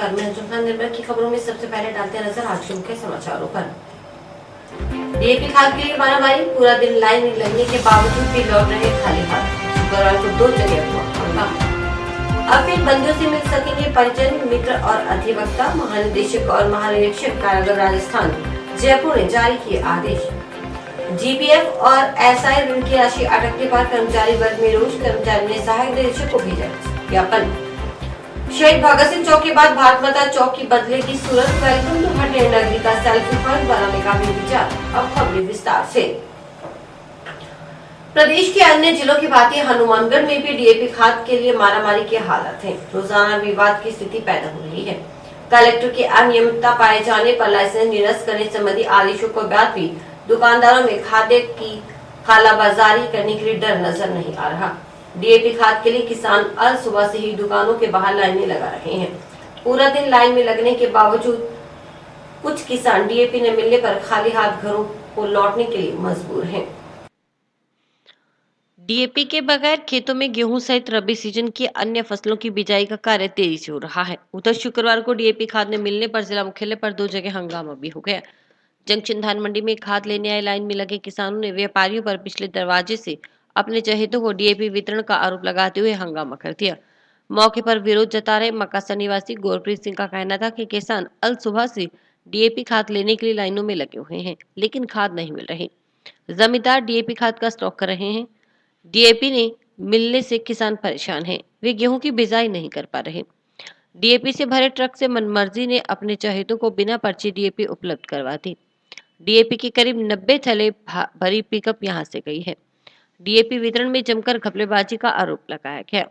नमस्कार, मैं जुम्मन निर्मल की खबरों में सबसे पहले डालते हैं नजर आज के मुख्य समाचारों पर। डीएपी खाद के लिए मारामारी, पूरा दिन लाइन में लगने के बावजूद भी लौट रहे खाली हाथ। शुक्रवार को 2 जगह हुआ हंगामा। अब फिर बंदियों से मिल सकेंगे परिजन, मित्र और अधिवक्ता। महानिदेशक और महानिरीक्षक कारागार राजस्थान जयपुर ने जारी किए आदेश। जीपीएफ और एसआई ऋण की राशि अटकने पर कर्मचारी वर्ग में रोष, कर्मचारी ने सहायक निरीक्षक को भेजा ज्ञापन। शहीद भगत सिंह चौक के बाद भारत माता चौक की बदलेगी सूरत। वेलकम टू हटिया नगरी का सेल्फी पॉइंट बनाने का भी विचार। अब खबरें विस्तार से। प्रदेश के अन्य जिलों की भांति हनुमानगढ़ में भी डीएपी खाद के लिए मारामारी के हालात हैं। रोजाना विवाद की स्थिति पैदा हो रही है। कलेक्टर की अनियमितता पाए जाने पर लाइसेंस निरस्त करने संबंधी आदेशों के बाद भी दुकानदारों में खाद्य की कालाबाजारी करने के लिए डर नजर नहीं आ रहा। डीएपी खाद के लिए किसान अल सुबह से ही दुकानों के बाहर लाइनें लगा रहे हैं। पूरा दिन लाइन में लगने के बावजूद कुछ किसान डीएपी न मिलने पर खाली हाथ घरों को लौटने के लिए मजबूर हैं। डीएपी के बगैर खेतों में गेहूं सहित रबी सीजन की अन्य फसलों की बिजाई का कार्य तेजी से हो रहा है। उधर शुक्रवार को डीएपी खाद न मिलने पर जिला मुख्यालय पर 2 जगह हंगामा भी हो गया। जंक्शन धान मंडी में खाद लेने आए लाइन में लगे किसानों ने व्यापारियों पर पिछले दरवाजे से अपने चहेतों को डीएपी वितरण का आरोप लगाते हुए हंगामा कर दिया। मौके पर विरोध जता रहे मकासा निवासी गुरप्रीत सिंह का कहना था कि किसान अल सुबह से डीएपी खाद लेने के लिए लाइनों में लगे हुए हैं, लेकिन खाद नहीं मिल रही। जमींदार डीएपी खाद का स्टॉक कर रहे हैं। डीएपी ने मिलने से किसान परेशान हैं। वे गेहूं की बिजाई नहीं कर पा रहे। डीएपी से भरे ट्रक से मनमर्जी ने अपने चहेतों को बिना पर्ची डीएपी उपलब्ध करवा दी। डीएपी की करीब 90 थैले भरी पिकअप यहां से गई है। डीएपी वितरण में जमकर घपलेबाजी का आरोप लगाया गया,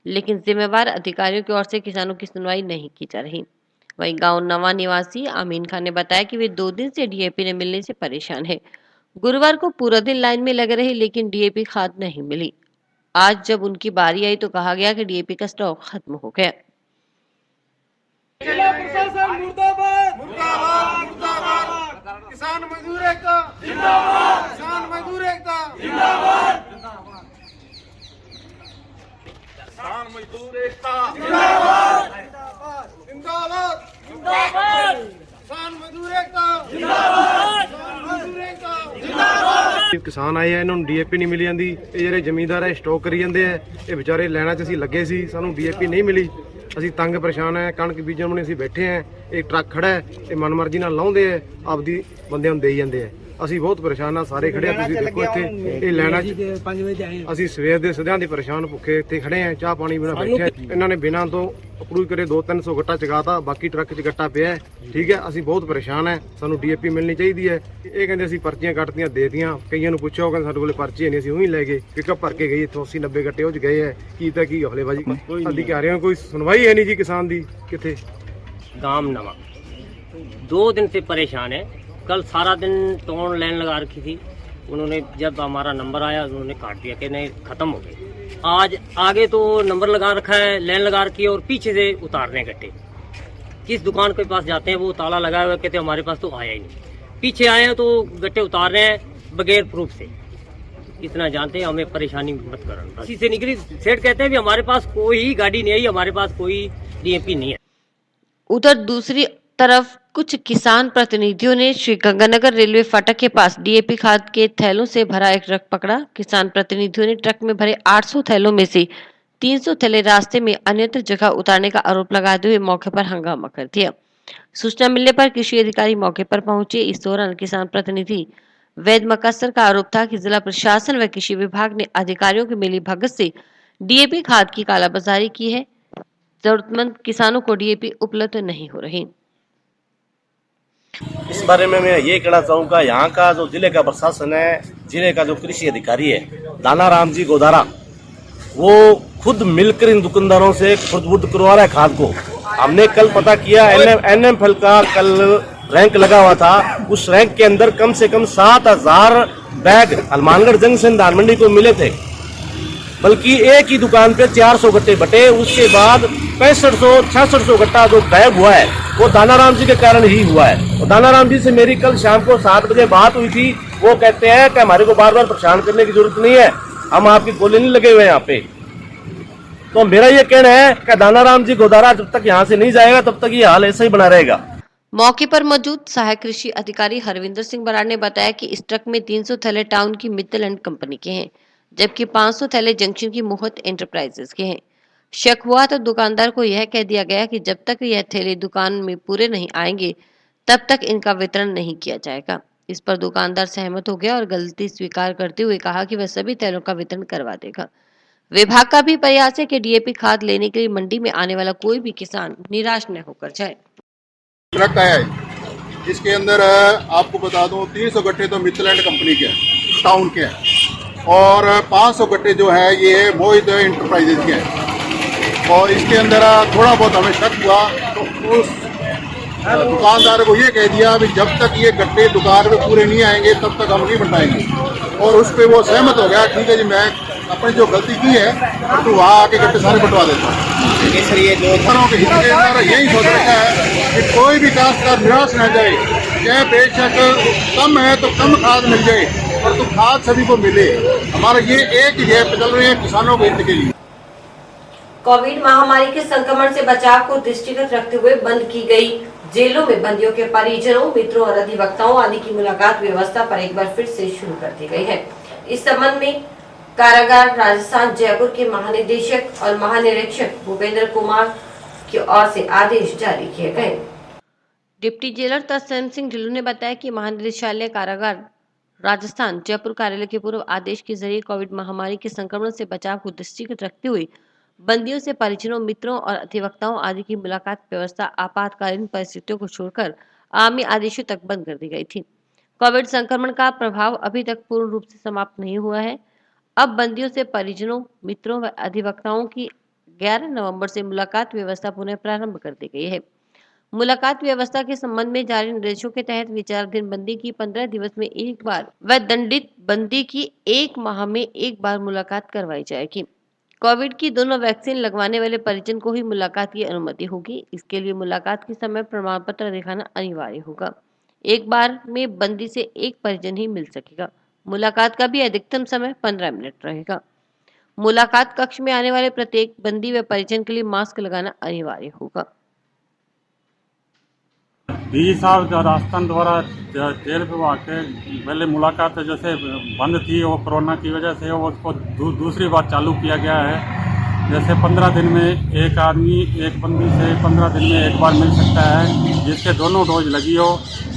लेकिन जिम्मेवार अधिकारियों की ओर से किसानों की सुनवाई नहीं की जा रही। वहीं गांव नवा निवासी अमीन खान ने बताया कि वे 2 दिन से डीएपी न मिलने से परेशान है। गुरुवार को पूरा दिन लाइन में लगे रहे, लेकिन डीएपी खाद नहीं मिली। आज जब उनकी बारी आई तो कहा गया कि डीएपी का स्टॉक खत्म हो गया। जिला प्रशासन मुर्दाबाद, मुर्दाबाद, मुर्दाबाद। किसान मजदूर एकता जिंदाबाद, किसान मजदूर एकता जिंदाबाद, किसान मजदूर एकता जिंदाबाद, जिंदाबाद, जिंदाबाद, किसान मजदूर एकता जिंदाबाद, मजदूर एकता जिंदाबाद। किसान आए ਇਹਨਾਂ ਨੂੰ ਡੀਏਪੀ ਨਹੀਂ ਮਿਲੀ ਜਾਂਦੀ। ਇਹ ਜਿਹੜੇ ਜ਼ਮੀਂਦਾਰ ਹੈ ਸਟਾਕ ਕਰੀ ਜਾਂਦੇ ਆ। ਇਹ ਵਿਚਾਰੇ ਲੈਣਾ 'ਚ ਅਸੀਂ ਲੱਗੇ ਸੀ, ਸਾਨੂੰ ਡੀਏਪੀ ਨਹੀਂ ਮਿਲੀ। ਅਸੀਂ ਤੰਗ ਪਰੇਸ਼ਾਨ ਹੈ। ਕਣਕ ਬੀਜਣ ਨੂੰ ਅਸੀਂ ਬੈਠੇ ਆ। ਇੱਕ ਟਰੱਕ ਖੜਾ ਹੈ, ਇਹ ਮਨਮਰਜ਼ੀ ਨਾਲ ਲਾਉਂਦੇ ਆ, ਆਪਦੀ ਬੰਦਿਆਂ ਨੂੰ ਦੇਈ ਜਾਂਦੇ ਆ। ਅਸੀਂ ਬਹੁਤ ਪਰੇਸ਼ਾਨ ਆ, ਸਾਰੇ ਖੜੇ ਆ। ਤੁਸੀਂ ਦੇਖੋ ਇੱਥੇ ਇਹ ਲੈਣਾ 'ਚ 5 ਵਜੇ ਆਏ। ਅਸੀਂ ਸਵੇਰ ਦੇ ਸਦਿਆਂ ਦੀ ਪਰੇਸ਼ਾਨ ਭੁੱਖੇ ਇੱਥੇ ਖੜੇ ਆ, ਚਾਹ ਪਾਣੀ ਬਿਨਾਂ ਬੈਠੇ। ਇਹਨਾਂ ਨੇ ਬਿਨਾਂ ਤੋਂ ਅਪਰੂਵ ਕਰੇ 200-300 ਗੱਟਾ ਚਗਾਤਾ, ਬਾਕੀ ਟਰੱਕ 'ਚ ਗੱਟਾ ਪਿਆ। ਠੀਕ ਹੈ, ਅਸੀਂ ਬਹੁਤ ਪਰੇਸ਼ਾਨ ਹੈ। ਸਾਨੂੰ ਡੀਏਪੀ ਮਿਲਣੀ ਚਾਹੀਦੀ ਹੈ। ਇਹ ਕਹਿੰਦੇ ਅਸੀਂ ਪਰਚੀਆਂ ਕੱਟਦੀਆਂ ਦੇਤੀਆਂ। ਕਈਆਂ ਨੂੰ ਪੁੱਛੋ ਕਹਿੰਦੇ ਸਾਡੇ ਕੋਲੇ ਪਰਚੀ ਨਹੀਂ, ਅਸੀਂ ਉਹੀ ਲੈ ਗਏ। ਪਿਕਅਪ ਭਰ ਕੇ ਗਈ, ਇੱਥੋਂ 80-90 ਗੱਟੇ ਉਹ 'ਚ ਗਏ ਹੈ। ਕੀ ਤਾਂ ਕੀ ਹਫਲੇਬਾਜੀ ਅਧਿਕਾਰੀਆਂ ਕੋਈ ਸੁਣਵਾਈ ਹੈ ਨਹੀਂ ਜੀ ਕਿਸਾਨ ਦੀ ਕਿੱਥੇ। गांव नवा 2 दिन से परेशान है। कल सारा दिन तोड़ लाइन लगा रखी थी। उन्होंने जब हमारा नंबर आया उन्होंने काट दिया कि नहीं खत्म हो गए। आज आगे तो नंबर लगा रखा है, लाइन लगा रखी है और पीछे से उतार रहे हैं गट्टे। किस दुकान के पास जाते हैं वो ताला लगाया हुआ, कहते हमारे पास तो आया ही नहीं। पीछे आए हैं तो गट्टे उतार रहे हैं बगैर प्रूफ से। इतना जानते हैं, हमें परेशानी मत करो। इसी से निकली सेठ कहते हैं भी हमारे पास कोई गाड़ी नहीं आई, हमारे पास कोई डीएपी नहीं है। उधर दूसरी तरफ कुछ किसान प्रतिनिधियों ने श्री गंगानगर रेलवे फाटक के पास डीएपी खाद के थैलों से भरा एक ट्रक पकड़ा। किसान प्रतिनिधियों ने ट्रक में भरे 800 थैलों में से 300 थैले रास्ते में अन्यत्र जगह उतारने का आरोप लगाते हुए मौके पर हंगामा कर दिया। सूचना मिलने पर कृषि अधिकारी मौके पर पहुंचे। इस दौरान किसान प्रतिनिधि वैद मकासर का आरोप था कि जिला प्रशासन व कृषि विभाग ने अधिकारियों की मिली भगत से डीएपी खाद की कालाबाजारी की है। जरूरतमंद किसानों को डीएपी उपलब्ध नहीं हो रही। इस बारे में मैं ये कहना चाहूँगा, यहाँ का जो जिले का प्रशासन है, जिले का जो कृषि अधिकारी है दानाराम जी गोदारा, वो खुद मिलकर इन दुकानदारों से खुद करवा रहा है खाद को। हमने कल पता किया, एनएमएफएल का कल रैंक लगा हुआ था। उस रैंक के अंदर कम से कम 7000 बैग हनुमानगढ़ जंक्शन धान मंडी को मिले थे, बल्कि एक ही दुकान पे 400 गट्टे बटे। उसके बाद 6500-6600 गट्टा जो गायब हुआ है वो दानाराम जी के कारण ही हुआ है। और दानाराम जी से मेरी कल शाम को 7 बजे बात हुई थी। वो कहते हैं कि हमारे को बार बार परेशान करने की जरूरत नहीं है, हम आपकी गोली नहीं लगे हुए यहाँ पे। तो मेरा ये कहना है कि दानाराम जी गोदारा जब तक यहाँ से नहीं जाएगा तब तक ये हाल ऐसा ही बना रहेगा। मौके पर मौजूद सहायक कृषि अधिकारी हरविंदर सिंह बराड़ ने बताया कि इस ट्रक में 300 थैले टाउन की मित्तल एंड कंपनी के हैं, जबकि 500 थैले जंक्शन की मोहत एंटरप्राइजेस के हैं। शक हुआ तो दुकानदार को यह कह दिया गया कि जब तक यह थैले दुकान में पूरे नहीं आएंगे तब तक इनका वितरण नहीं किया जाएगा। इस पर दुकानदार सहमत हो गया और गलती स्वीकार करते हुए कहा कि वह सभी थैलों का वितरण करवा देगा। विभाग का भी प्रयास है कि डीएपी खाद लेने के लिए मंडी में आने वाला कोई भी किसान निराश न होकर जाए। ट्रक आया है, इसके अंदर आपको बता दूं 300 गट्टे तो मित्तलैंड कंपनी के हैं, टाउन के हैं, और 500 गट्टे जो है ये मोहित इंटरप्राइजेज के हैं। और इसके अंदर थोड़ा बहुत हमें शक हुआ तो उस दुकानदार को ये कह दिया कि जब तक ये गट्टे दुकान में पूरे नहीं आएंगे तब तक हम नहीं बंटाएंगे, और उस पर वो सहमत हो गया। ठीक है जी, मैं अपनी जो गलती की है तो वहाँ आके गट्टे सारे बंटवा देता हूँ। सर ये जो के हित के अंदर यही सोच रखा है कि कोई भी काश्तकार निराश न जाए, चाहे बेशक कम है तो कम खाद मिल जाए और तो खाद सभी को मिले। हमारा ये एक ही गैप चल रही है किसानों के हित के लिए। कोविड महामारी के संक्रमण से बचाव को दृष्टिगत रखते हुए बंद की गई जेलों में बंदियों के परिजनों, मित्रों और अधिवक्ताओं आदि की मुलाकात व्यवस्था पर एक बार फिर से शुरू कर दी गई है। इस संबंध में कारागार राजस्थान जयपुर के महानिदेशक और महानिरीक्षक भूपेंद्र कुमार की ओर से आदेश जारी किए गए। डिप्टी जेलर तत्सेन सिंह ढिल्लों ने बताया कि महानिदेशालय कारागार राजस्थान जयपुर कार्यालय के पूर्व आदेश के जरिए कोविड महामारी के संक्रमण से बचाव को दृष्टिगत रखते हुए बंदियों से परिजनों, मित्रों और अधिवक्ताओं आदि की मुलाकात व्यवस्था आपातकालीन परिस्थितियों को छोड़कर आगामी आदेशों तक बंद कर दी गई थी। कोविड संक्रमण का प्रभाव अभी तक पूर्ण रूप से समाप्त नहीं हुआ है। अब बंदियों से परिजनों, मित्रों व अधिवक्ताओं की 11 नवंबर से मुलाकात व्यवस्था पुनः प्रारंभ कर दी गई है। मुलाकात व्यवस्था के संबंध में जारी निर्देशों के तहत विचाराधीन बंदी की 15 दिवस में एक बार व दंडित बंदी की 1 माह में एक बार मुलाकात करवाई जाएगी। कोविड की दोनों वैक्सीन लगवाने वाले परिजन को ही मुलाकात की अनुमति होगी। इसके लिए मुलाकात के समय प्रमाण पत्र दिखाना अनिवार्य होगा। एक बार में बंदी से एक परिजन ही मिल सकेगा। मुलाकात का भी अधिकतम समय 15 मिनट रहेगा। मुलाकात कक्ष में आने वाले प्रत्येक बंदी व परिजन के लिए मास्क लगाना अनिवार्य होगा। डीजी साहब राजस्थान द्वारा जेल विभाग के पहले मुलाकात जैसे बंद थी वो कोरोना की वजह से वो उसको दूसरी बार चालू किया गया है। जैसे 15 दिन में एक आदमी एक बंदी से 15 दिन में एक बार मिल सकता है जिसके दोनों डोज लगी हो।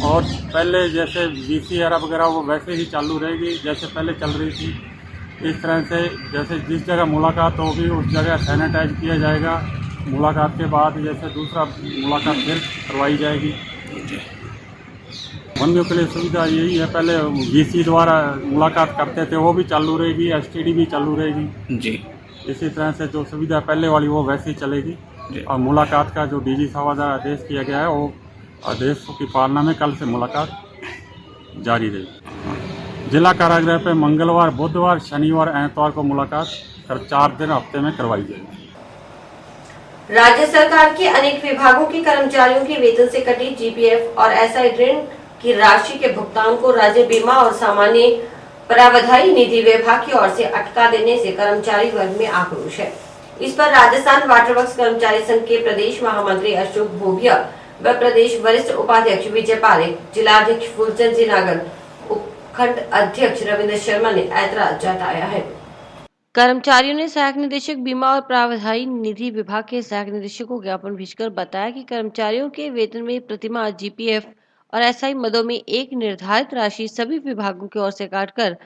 और पहले जैसे VCR वगैरह वो वैसे ही चालू रहेगी जैसे पहले चल रही थी। इस तरह से जैसे जिस जगह मुलाकात होगी उस जगह सैनिटाइज किया जाएगा। मुलाकात के बाद जैसे दूसरा मुलाकात फिर करवाई जाएगी। बंदियों के लिए सुविधा यही है, पहले VC द्वारा मुलाकात करते थे वो भी चालू रहेगी, STD भी चालू रहेगी जी। इसी तरह से जो सुविधा पहले वाली वो वैसे ही चलेगी। और मुलाकात का जो DG साहब द्वारा आदेश किया गया है वो आदेश की पालना में कल से मुलाकात जारी रहेगी। जिला कारागृह पे मंगलवार, बुधवार, शनिवार, एतवार को मुलाकात 4 दिन हफ्ते में करवाई जाएगी। राज्य सरकार के अनेक विभागों के कर्मचारियों के वेतन से कटी GPF और SI ऋण की राशि के भुगतान को राज्य बीमा और सामान्य प्रावधायी निधि विभाग की ओर से अटका देने से कर्मचारी वर्ग में आक्रोश है। इस पर राजस्थान वाटर वर्क्स कर्मचारी संघ के प्रदेश महामंत्री अशोक भोगिया व प्रदेश वरिष्ठ उपाध्यक्ष विजय पारेख, जिलाध्यक्ष फूलचंद जी नागर, उपखंड अध्यक्ष रविंद्र शर्मा ने ऐतराज जताया है। कर्मचारियों ने सहायक निदेशक बीमा और प्रावधायी निधि विभाग के सहायक निदेशक को ज्ञापन भेजकर बताया कि कर्मचारियों के वेतन में प्रतिमाह GPF और SI मदों में एक निर्धारित राशि सभी विभागों की ओर से काटकर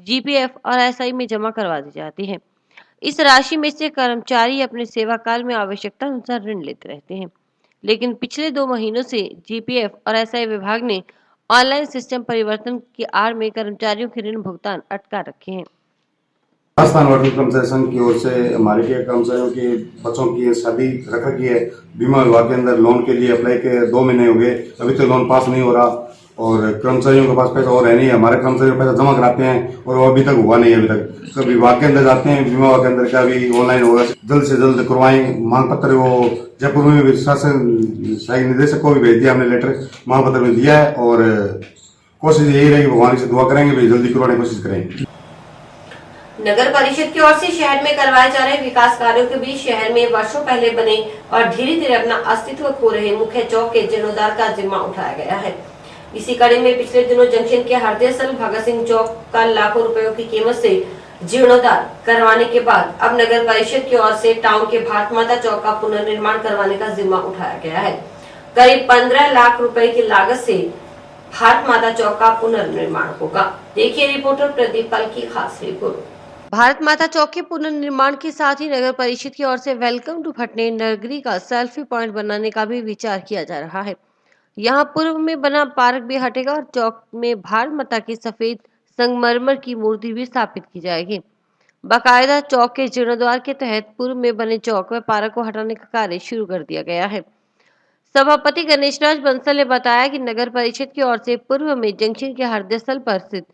GPF और SI में जमा करवा दी जाती है। इस राशि में से कर्मचारी अपने सेवा काल में आवश्यकता अनुसार ऋण लेते रहते हैं, लेकिन पिछले 2 महीनों से GPF और SI विभाग ने ऑनलाइन सिस्टम परिवर्तन की आड़ में कर्मचारियों के ऋण भुगतान अटका रखे हैं। राजस्थान वाटर कर्मचारी संघ की ओर से हमारे के कर्मचारियों के बच्चों की शादी रख रखी है। बीमा विभाग के अंदर लोन के लिए अप्लाई के 2 महीने हो गए, अभी तक लोन पास नहीं हो रहा और कर्मचारियों के पास पैसा और है नहीं। हमारे कर्मचारी पैसा जमा कराते हैं और वो अभी तक हुआ नहीं है। अभी तक तो विभाग के अंदर जाते हैं, बीमा विभाग के अंदर का भी ऑनलाइन होगा, जल्द से जल्द करवाएं। मांग पत्र वो जयपुर में भी शासन सहायक निदेशक को भी भेज दिया हमने, लेटर मांग पत्र में दिया है और कोशिश यही रहेगी, भगवान से दुआ करेंगे भाई जल्दी करवाने की कोशिश करेंगे। नगर परिषद की ओर से शहर में करवाए जा रहे विकास कार्यों के बीच शहर में वर्षों पहले बने और धीरे धीरे अपना अस्तित्व खो रहे मुख्य चौक के जीर्णोद्धार का जिम्मा उठाया गया है। इसी कड़ी में पिछले दिनों जंक्शन के हृदय स्थल भगत सिंह चौक का लाखों रुपयों की कीमत से जीर्णोद्धार करवाने के बाद अब नगर परिषद की ओर से टाउन के भारत माता चौक का पुनर्निर्माण करवाने का जिम्मा उठाया गया है। करीब 15 लाख रुपए की लागत से भारत माता चौक का पुनर्निर्माण होगा। देखिए रिपोर्टर प्रदीप पाल की खास रिपोर्ट। भारत माता चौक के पुनर्निर्माण के साथ ही नगर परिषद की ओर से वेलकम टू भटनेर नगरी का सेल्फी पॉइंट बनाने का भी विचार किया जा रहा है। यहाँ पूर्व में बना पार्क भी हटेगा और चौक में भारत माता की सफेद संगमरमर की मूर्ति भी स्थापित की जाएगी। बाकायदा चौक के जीर्णोद्धार के तहत पूर्व में बने चौक व पार्क को हटाने का कार्य शुरू कर दिया गया है। सभापति गणेश राज बंसल ने बताया कि नगर परिषद की ओर से पूर्व में जंक्शन के हृदय स्थल पर स्थित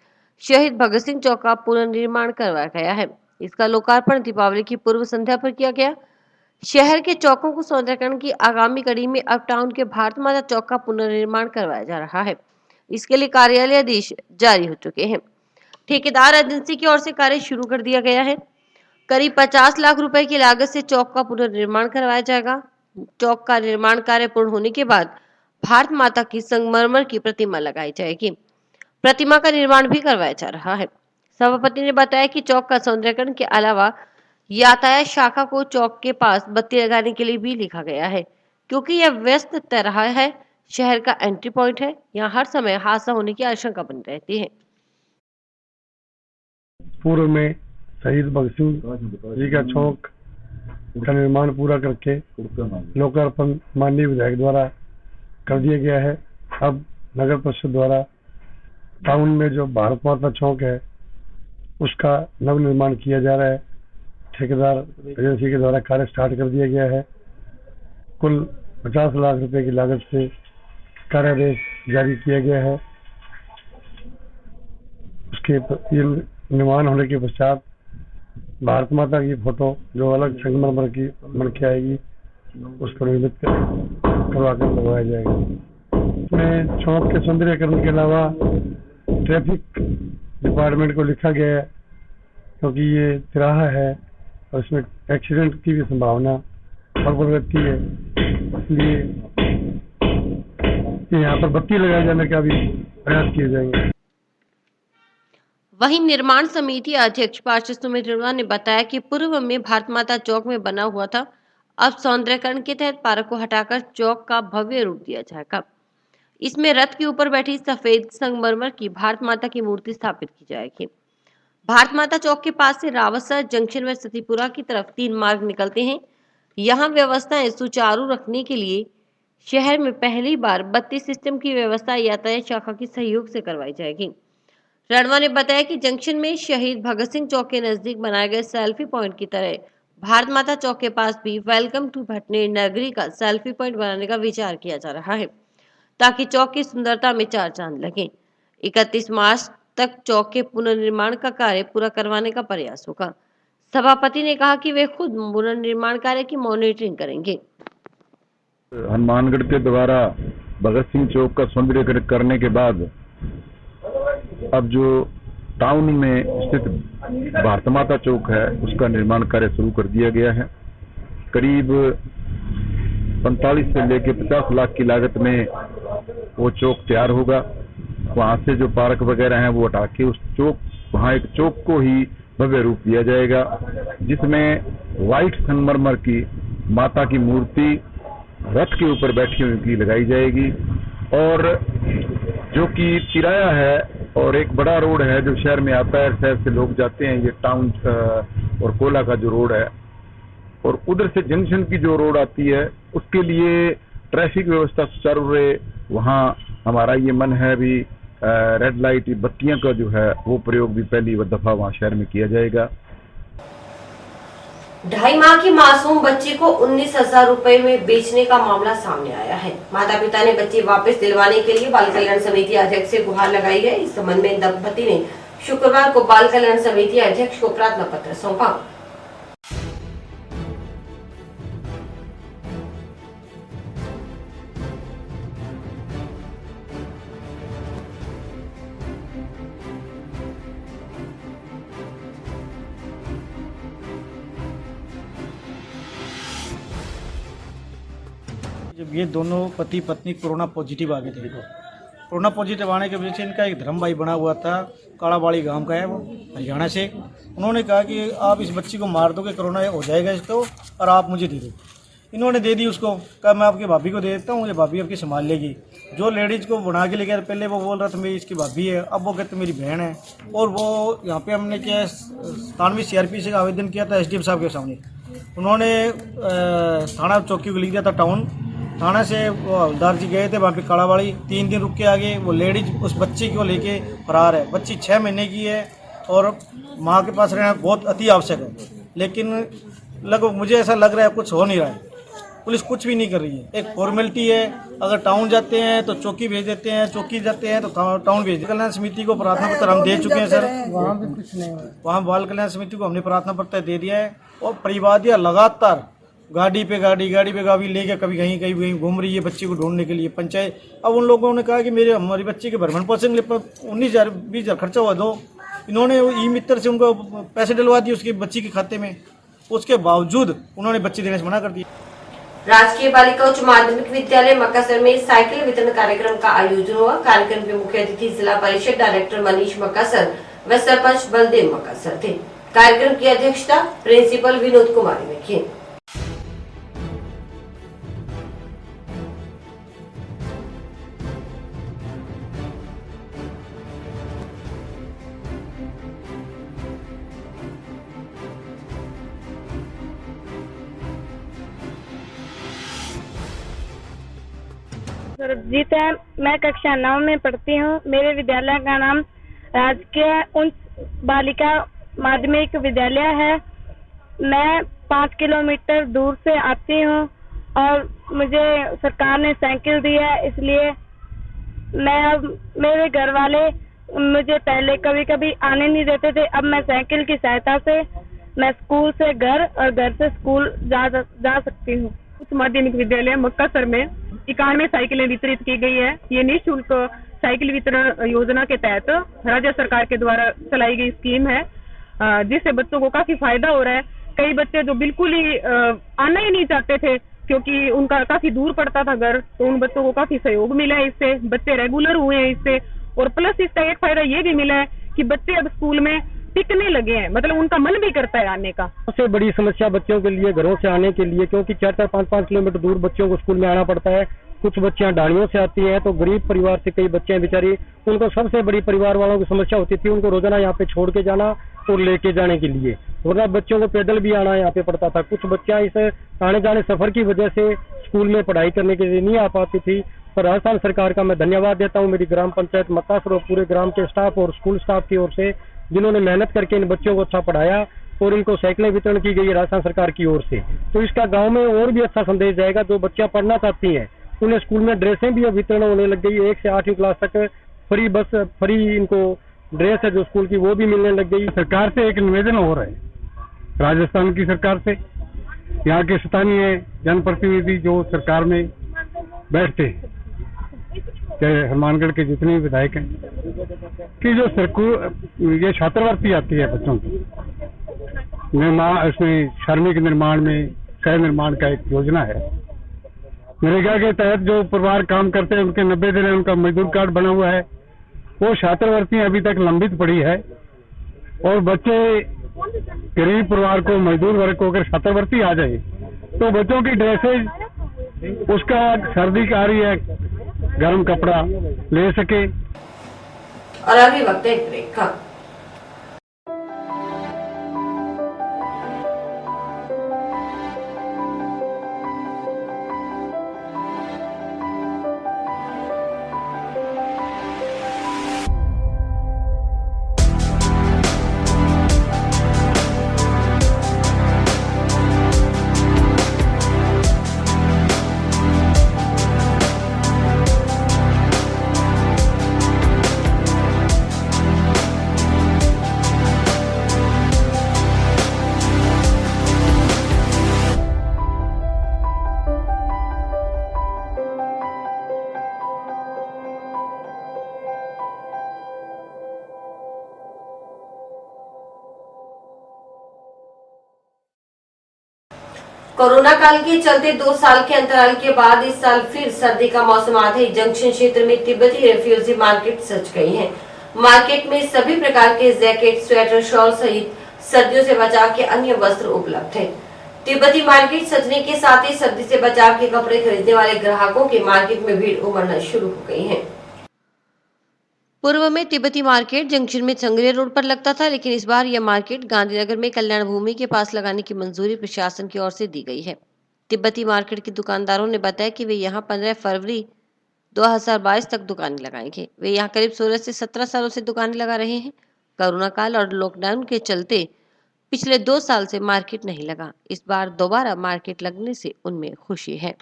शहीद भगत सिंह चौक का पुनर्निर्माण करवाया गया है। इसका लोकार्पण दीपावली की पूर्व संध्या पर किया गया। शहर के चौकों को सौंदर्यीकरण की आगामी कड़ी में अब टाउन के भारत माता चौक का पुनर्निर्माण करवाया जा रहा है। इसके लिए कार्यालय आदेश जारी हो चुके हैं। ठेकेदार एजेंसी की ओर से कार्य शुरू कर दिया गया है। करीब 50 लाख रुपए की लागत से चौक का पुनर्निर्माण करवाया जाएगा। चौक का निर्माण कार्य पूर्ण होने के बाद भारत माता की संगमरमर की प्रतिमा लगाई जाएगी। प्रतिमा का निर्माण भी करवाया जा रहा है। सभापति ने बताया कि चौक का सौंदर्यीकरण के अलावा यातायात शाखा को चौक के पास बत्ती लगाने के लिए भी लिखा गया है, क्योंकि यह व्यस्त तरह है। शहर का एंट्री पॉइंट है, यहाँ हर समय हादसा होने की आशंका बनी रहती है। पूर्व में शहीद भगत सिंह जी का चौक का निर्माण पूरा करके लोकार्पण माननीय विधायक द्वारा कर दिया गया है। अब नगर परिषद द्वारा टाउन में जो भारत माता चौक है उसका नव निर्माण किया जा रहा है। ठेकेदार एजेंसी के द्वारा कार्य स्टार्ट कर दिया गया है। कुल 50 लाख रुपए की लागत से कार्यादेश जारी किया गया है। उसके निर्माण होने के पश्चात भारत माता की फोटो जो अलग संगमरमर की बन के आएगी उसको निर्मित करवा कर लगवाया जाएगा। इसमें चौक के सौंदर्यीकरण के अलावा ट्रैफिक डिपार्टमेंट को लिखा गया है, क्योंकि ये तिराहा है और इसमें एक्सीडेंट की भी संभावना बढ़ रहती है, इसलिए यहाँ पर बत्ती लगाए जाने का भी प्रयास किए जाएंगे। वहीं निर्माण समिति अध्यक्ष पार्षद सुमित अरोड़ा ने बताया कि पूर्व में भारत माता चौक में बना हुआ था, अब सौंदर्यीकरण के तहत पार्क को हटाकर चौक का भव्य रूप दिया जाएगा। इसमें रथ के ऊपर बैठी सफेद संगमरमर की भारत माता की मूर्ति स्थापित की जाएगी। भारत माता चौक के पास से रावतसर जंक्शन व सतीपुरा की तरफ 3 मार्ग निकलते हैं। यहाँ व्यवस्थाएं सुचारू रखने के लिए शहर में पहली बार बत्ती सिस्टम की व्यवस्था यातायात शाखा की सहयोग से करवाई जाएगी। रणवा ने बताया कि जंक्शन में शहीद भगत सिंह चौक के नजदीक बनाए गए सेल्फी पॉइंट की तरह भारत माता चौक के पास भी वेलकम टू भटनेर नगरी का सेल्फी पॉइंट बनाने का विचार किया जा रहा है, ताकि चौक की सुंदरता में 4 चांद लगे। 31 मार्च तक चौक के पुनर्निर्माण का कार्य पूरा करवाने का प्रयास होगा। सभापति ने कहा कि वे खुद पुनर्निर्माण कार्य की मॉनिटरिंग करेंगे। हनुमानगढ़ के द्वारा भगत सिंह चौक का सौंदर्यीकरण करने के बाद अब जो टाउन में स्थित भारत माता चौक है उसका निर्माण कार्य शुरू कर दिया गया है। करीब 45 से लेकर 50 लाख की लागत में वो चौक तैयार होगा। वहां से जो पार्क वगैरह हैं वो हटा के उस वहां एक चौक को ही भव्य रूप दिया जाएगा, जिसमें व्हाइट संगमरमर की माता की मूर्ति रथ के ऊपर बैठी हुई की लगाई जाएगी। और जो कि तिराया है और एक बड़ा रोड है जो शहर में आता है, शहर से लोग जाते हैं, ये टाउन और कोला का जो रोड है, और उधर से जंक्शन की जो रोड आती है उसके लिए ट्रैफिक व्यवस्था सुचारू रहे। वहाँ हमारा ये मन है भी रेड लाइट बत्तियां का जो है वो प्रयोग भी पहली दफा वहाँ शहर में किया जाएगा। 2.5 माह की मासूम बच्ची को 19,000 रुपए में बेचने का मामला सामने आया है। माता पिता ने बच्ची वापस दिलवाने के लिए बाल कल्याण समिति अध्यक्ष से गुहार लगाई है। इस संबंध में दंपति ने शुक्रवार को बाल कल्याण समिति अध्यक्ष को प्रार्थना पत्र सौंपा। जब ये दोनों पति पत्नी कोरोना पॉजिटिव आ गए थे, कोरोना पॉजिटिव आने के वजह से इनका एक धर्म भाई बना हुआ था, काड़ाबाड़ी गांव का है वो, हरियाणा से। उन्होंने कहा कि आप इस बच्ची को मार दोगे, कोरोना हो जाएगा इसको, और आप मुझे दे दो। इन्होंने दे दी उसको, कहा मैं आपकी भाभी को दे देता हूँ, मुझे भाभी आपकी संभाल लेगी। जो लेडीज़ को बना के लेके पहले वो बोल रहा था मेरी इसकी भाभी है, अब वो कहते मेरी बहन है। और वो यहाँ पे हमने क्या 97 CRPC का आवेदन किया था SDM साहब के सामने। उन्होंने थाना चौकी को लिख दिया था टाउन। थाना से वो हवलदार जी गए थे वहाँ पे काड़ाबाड़ी, 3 दिन रुक के आ गए। वो लेडीज उस बच्ची को लेके फरार है। बच्ची 6 महीने की है और माँ के पास रहना बहुत अति आवश्यक है, लेकिन लगभग मुझे ऐसा लग रहा है कुछ हो नहीं रहा है। पुलिस कुछ भी नहीं कर रही है, एक फॉर्मेलिटी है। अगर टाउन जाते हैं तो चौकी भेज देते हैं, चौकी जाते हैं तो टाउन भेज देते हैं। कल्याण समिति को प्रार्थना पत्र हम दे चुके हैं सर, वहाँ भी कुछ नहीं, वहाँ बाल कल्याण समिति को हमने प्रार्थना पत्र दे दिया है। और परिवादियाँ लगातार गाड़ी पे गाड़ी लेके कभी कहीं घूम रही है बच्ची को ढूंढने के लिए। पंचायत अब उन लोगों ने कहा कि हमारी बच्ची के भरण पोषण के लिए 19,000-20,000 खर्चा हुआ दो। इन्होंने ई मित्र से उनको पैसे डलवा दिए उसकी बच्ची के खाते में, उसके बावजूद उन्होंने बच्ची देने से मना कर दिया। राजकीय बालिका उच्च माध्यमिक विद्यालय मक्कासर में साइकिल वितरण कार्यक्रम का आयोजन हुआ। कार्यक्रम के मुख्य अतिथि जिला परिषद डायरेक्टर मनीष मक्कासर व सरपंच बलदेव मक्कासर थे। कार्यक्रम की अध्यक्षता प्रिंसिपल विनोद कुमारी ने की। सरबजीत है, मैं कक्षा 9 में पढ़ती हूँ। मेरे विद्यालय का नाम राजकीय उच्च बालिका माध्यमिक विद्यालय है। मैं 5 किलोमीटर दूर से आती हूँ और मुझे सरकार ने साइकिल दी है, इसलिए मेरे घर वाले मुझे पहले कभी कभी आने नहीं देते थे। अब मैं साइकिल की सहायता से मैं स्कूल से घर और घर से स्कूल जा सकती हूँ। उच्च माध्यमिक विद्यालय मक्कासर में 91 साइकिलें वितरित की गई है। ये निःशुल्क साइकिल वितरण योजना के तहत राज्य सरकार के द्वारा चलाई गई स्कीम है, जिससे बच्चों को काफी फायदा हो रहा है। कई बच्चे जो बिल्कुल ही आना ही नहीं चाहते थे क्योंकि उनका काफी दूर पड़ता था घर, तो उन बच्चों को काफी सहयोग मिला है इससे। बच्चे रेगुलर हुए हैं इससे, और प्लस इसका एक फायदा ये भी मिला है कि बच्चे अब स्कूल में टिकने लगे हैं, मतलब उनका मन भी करता है आने का। सबसे बड़ी समस्या बच्चों के लिए घरों से आने के लिए, क्योंकि 4-4, 5-5 किलोमीटर दूर बच्चों को स्कूल में आना पड़ता है। कुछ बच्चियां डाणियों से आती हैं, तो गरीब परिवार से कई बच्चे बेचारी, उनको सबसे बड़ी परिवार वालों की समस्या होती थी उनको रोजाना यहाँ पे छोड़ के जाना और लेके जाने के लिए, वरना बच्चों को पैदल भी आना यहाँ पे पड़ता था। कुछ बच्चियां इस आने जाने सफर की वजह से स्कूल में पढ़ाई करने के लिए नहीं आ पाती थी। पर राजस्थान सरकार का मैं धन्यवाद देता हूँ मेरी ग्राम पंचायत मक्कासर और पूरे ग्राम के स्टाफ और स्कूल स्टाफ की ओर से, जिन्होंने मेहनत करके इन बच्चों को अच्छा पढ़ाया और इनको साइकिलें वितरण की गई है राजस्थान सरकार की ओर से। तो इसका गांव में और भी अच्छा संदेश जाएगा। जो बच्चा पढ़ना चाहती हैं उन्हें स्कूल में ड्रेसें भी वितरण होने लग गई। 1 से 8वीं क्लास तक फ्री इनको ड्रेस है जो स्कूल की, वो भी मिलने लग गई। सरकार से एक निवेदन हो रहा है, राजस्थान की सरकार से, यहाँ के स्थानीय जनप्रतिनिधि जो सरकार में बैठते हैं, चाहे हनुमानगढ़ के जितने भी विधायक हैं, कि जो ये छात्रवृत्ति आती है बच्चों की निर्माण, इसमें श्रमिक निर्माण में सह निर्माण का एक योजना है। नरेगा के तहत जो परिवार काम करते हैं उनके 90 दिन उनका मजदूर कार्ड बना हुआ है, वो छात्रवृत्ति अभी तक लंबित पड़ी है। और बच्चे गरीब परिवार को, मजदूर वर्ग को अगर छात्रवृत्ति आ जाए तो बच्चों की ड्रेसेज, उसका सर्दी का रही है गर्म कपड़ा ले सके। और अभी वक्त है एक ब्रेक का। कोरोना काल के चलते 2 साल के अंतराल के बाद इस साल फिर सर्दी का मौसम आते ही जंक्शन क्षेत्र में तिब्बती रेफ्यूजी मार्केट सज गई है। मार्केट में सभी प्रकार के जैकेट, स्वेटर, शॉल सहित सर्दियों से बचाव के अन्य वस्त्र उपलब्ध हैं। तिब्बती मार्केट सजने के साथ ही सर्दी से बचाव के कपड़े खरीदने वाले ग्राहकों की मार्केट में भीड़ उमड़ना शुरू हो गई है। पूर्व में तिब्बती मार्केट जंक्शन में संगरिया रोड पर लगता था, लेकिन इस बार यह मार्केट गांधीनगर में कल्याण भूमि के पास लगाने की मंजूरी प्रशासन की ओर से दी गई है। तिब्बती मार्केट के दुकानदारों ने बताया कि वे यहां 15 फरवरी 2022 तक दुकानें लगाएंगे। वे यहां करीब 16 से 17 सालों से दुकानें लगा रहे हैं। कोरोना काल और लॉकडाउन के चलते पिछले 2 साल से मार्केट नहीं लगा। इस बार दोबारा मार्केट लगने से उनमें खुशी है।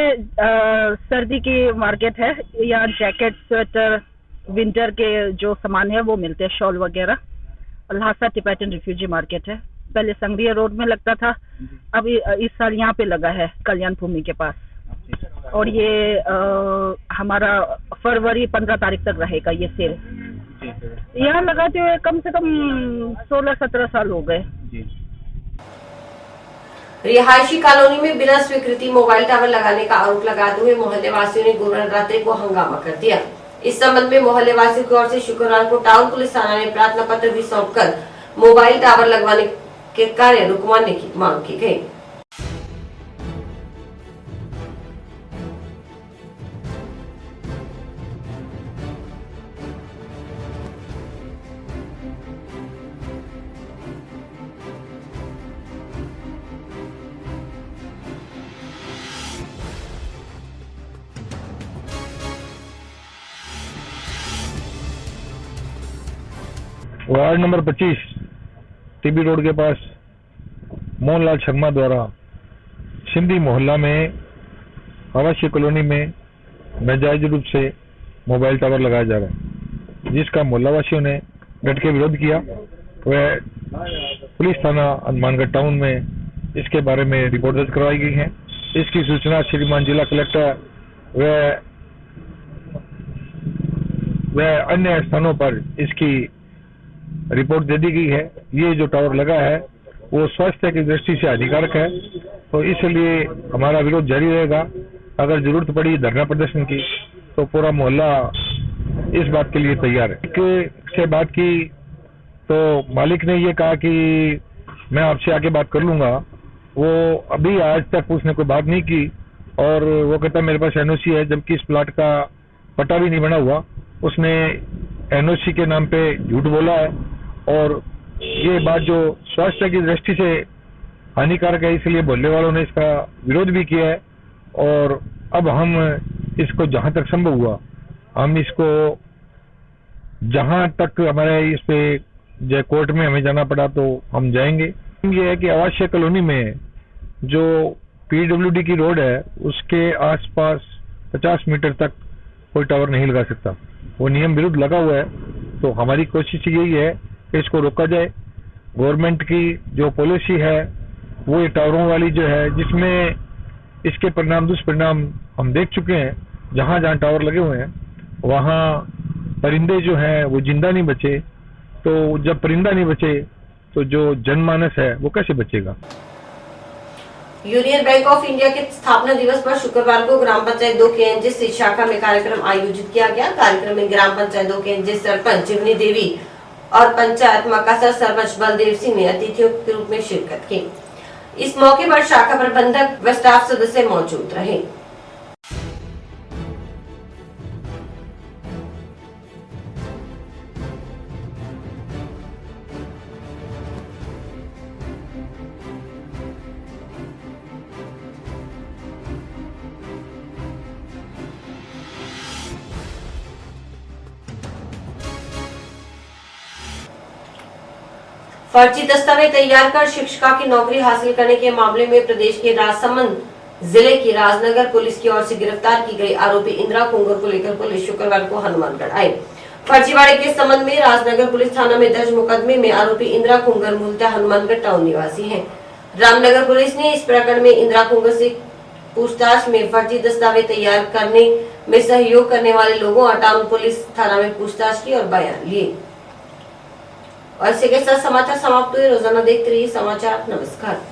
सर्दी की मार्केट है, यहाँ जैकेट, स्वेटर, विंटर के जो सामान है वो मिलते हैं, शॉल वगैरह। लहासा तिब्बतन रिफ्यूजी मार्केट है, पहले संगरिया रोड में लगता था, अब इस साल यहाँ पे लगा है कल्याण भूमि के पास। और ये हमारा फरवरी 15 तारीख तक रहेगा ये सेल। यहाँ लगाते हुए कम से कम 16-17 साल हो गए। रिहायशी कॉलोनी में बिना स्वीकृति मोबाइल टावर लगाने का आरोप लगाते हुए मोहल्ले वासियों ने गुरुवार रात्रि को हंगामा कर दिया। इस संबंध में मोहल्ले वासियों की ओर से शुक्रवार को टाउन पुलिस थाना में प्रार्थना पत्र भी सौंपकर मोबाइल टावर लगवाने के कार्य रुकवाने की मांग की गई। वार्ड नंबर 25 टीबी रोड के पास मोहनलाल शर्मा द्वारा सिंधी मोहल्ला में आवासीय कॉलोनी में नाजायज रूप से मोबाइल टावर लगाया जा रहा है, जिसका मोहल्ला वासियों ने डट के विरोध किया। वह पुलिस थाना हनुमानगढ़ टाउन में इसके बारे में रिपोर्ट दर्ज करवाई गई है। इसकी सूचना श्रीमान जिला कलेक्टर व अन्य स्थानों पर इसकी रिपोर्ट दे दी गई है। ये जो टावर लगा है वो स्वास्थ्य की दृष्टि से हानिकारक है, तो इसलिए हमारा विरोध जारी रहेगा। अगर जरूरत पड़ी धरना प्रदर्शन की तो पूरा मोहल्ला इस बात के लिए तैयार है। से बात की तो मालिक ने ये कहा कि मैं आपसे आके बात कर लूंगा। वो अभी आज तक उसने कोई बात नहीं की और वो कहता मेरे पास एनओसी है, जबकि इस प्लाट का पट्टा भी नहीं बना हुआ। उसने एनओसी के नाम पे झूठ बोला है और ये बात जो स्वास्थ्य की दृष्टि से हानिकारक है, इसलिए मोहल्ले वालों ने इसका विरोध भी किया है। और अब हम इसको जहां तक संभव हुआ हम इसको जहां तक हमारे इस पे जो कोर्ट में हमें जाना पड़ा तो हम जाएंगे। ये है कि आवासीय कॉलोनी में जो पीडब्ल्यूडी की रोड है उसके आसपास 50 मीटर तक कोई टावर नहीं लगा सकता, वो नियम विरुद्ध लगा हुआ है। तो हमारी कोशिश यही है कि इसको रोका जाए। गवर्नमेंट की जो पॉलिसी है वो ये टावरों वाली जो है, जिसमें इसके परिणाम दुष्परिणाम हम देख चुके हैं। जहां जहां टावर लगे हुए हैं वहां परिंदे जो हैं वो जिंदा नहीं बचे, तो जब परिंदा नहीं बचे तो जो जनमानस है वो कैसे बचेगा। यूनियन बैंक ऑफ इंडिया के स्थापना दिवस पर शुक्रवार को ग्राम पंचायत 2 के एनजे शाखा में कार्यक्रम आयोजित किया गया। कार्यक्रम में ग्राम पंचायत 2 के एनजे सरपंच चिमनी देवी और पंचायत मकासर सरपंच बलदेव सिंह ने अतिथियों के रूप में शिरकत की। इस मौके पर शाखा प्रबंधक व स्टाफ सदस्य मौजूद रहे। फर्जी दस्तावेज तैयार कर शिक्षिका की नौकरी हासिल करने के मामले में प्रदेश के राजसमंद जिले की राजनगर पुलिस की ओर से गिरफ्तार की गई आरोपी इंदिरा कुंगर को लेकर पुलिस शुक्रवार को हनुमानगढ़ आई। फर्जीवाड़े के संबंध में राजनगर पुलिस थाना में दर्ज मुकदमे में आरोपी इंदिरा कुंगर मूलतः हनुमानगढ़ टाउन निवासी है। रामनगर पुलिस ने इस प्रकरण में इंदिरा कुंगर से पूछताछ में फर्जी दस्तावेज तैयार करने में सहयोग करने वाले लोगों और टाउन पुलिस थाना में पूछताछ की और बयान लिए। और इसी के साथ समाचार समाप्त हुए। रोजाना देखते रहिए समाचार। नमस्कार।